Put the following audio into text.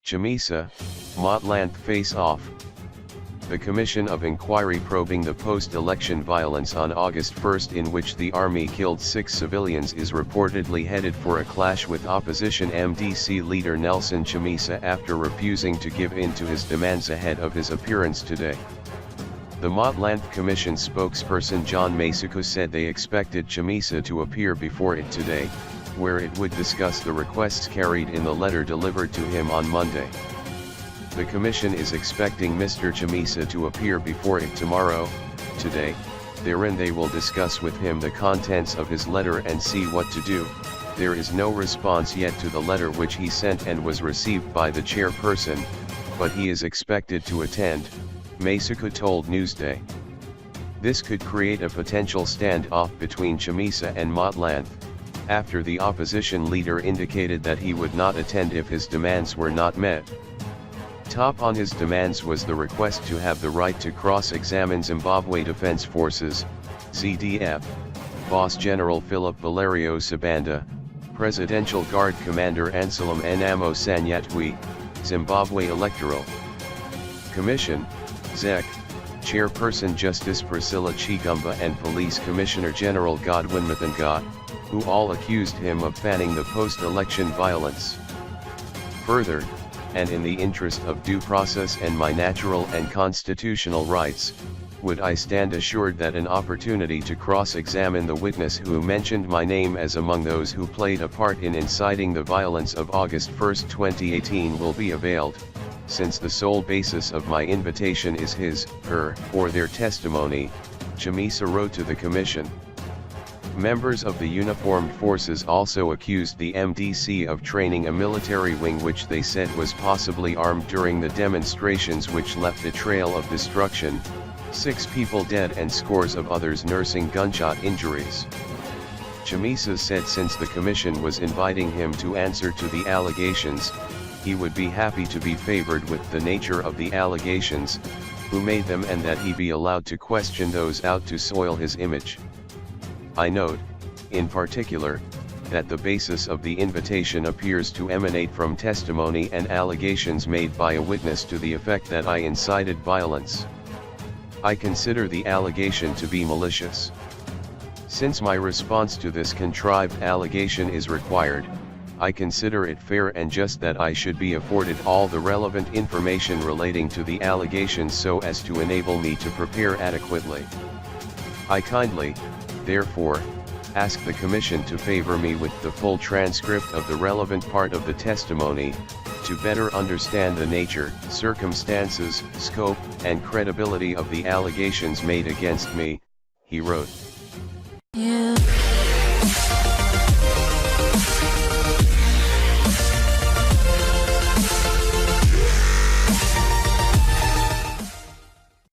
Chamisa, Motlanthe face-off. The Commission of Inquiry probing the post-election violence on August 1 in which the army killed 6 civilians is reportedly headed for a clash with opposition MDC leader Nelson Chamisa after refusing to give in to his demands ahead of his appearance today. The Motlanthe Commission spokesperson John Masuku said they expected Chamisa to appear before it today, where it would discuss the requests carried in the letter delivered to him on Monday. The Commission is expecting Mr. Chamisa to appear before it tomorrow, today. Therein they will discuss with him the contents of his letter and see what to do. There is no response yet to the letter which he sent and was received by the chairperson, but he is expected to attend, Masuku told Newsday. This could create a potential standoff between Chamisa and Motlanthe, after the opposition leader indicated that he would not attend if his demands were not met. Top on his demands was the request to have the right to cross-examine Zimbabwe Defense Forces, ZDF, Boss General Philip Valerio Sibanda, Presidential Guard Commander Anselm Namo Sanyatwi, Zimbabwe Electoral Commission, ZEC, Chairperson Justice Priscilla Chigumba and Police Commissioner General Godwin Mathanga, who all accused him of fanning the post-election violence. Further, and in the interest of due process and my natural and constitutional rights, would I stand assured that an opportunity to cross-examine the witness who mentioned my name as among those who played a part in inciting the violence of August 1, 2018 will be availed, since the sole basis of my invitation is his, her, or their testimony, Chamisa wrote to the Commission. Members of the uniformed forces also accused the MDC of training a military wing which they said was possibly armed during the demonstrations which left a trail of destruction, 6 people dead and scores of others nursing gunshot injuries. Chamisa said since the Commission was inviting him to answer to the allegations, he would be happy to be favored with the nature of the allegations, who made them, and that he be allowed to question those out to soil his image. I note, in particular, that the basis of the invitation appears to emanate from testimony and allegations made by a witness to the effect that I incited violence. I consider the allegation to be malicious. Since my response to this contrived allegation is required, I consider it fair and just that I should be afforded all the relevant information relating to the allegations so as to enable me to prepare adequately. I kindly, therefore, ask the Commission to favor me with the full transcript of the relevant part of the testimony, to better understand the nature, circumstances, scope, and credibility of the allegations made against me, he wrote.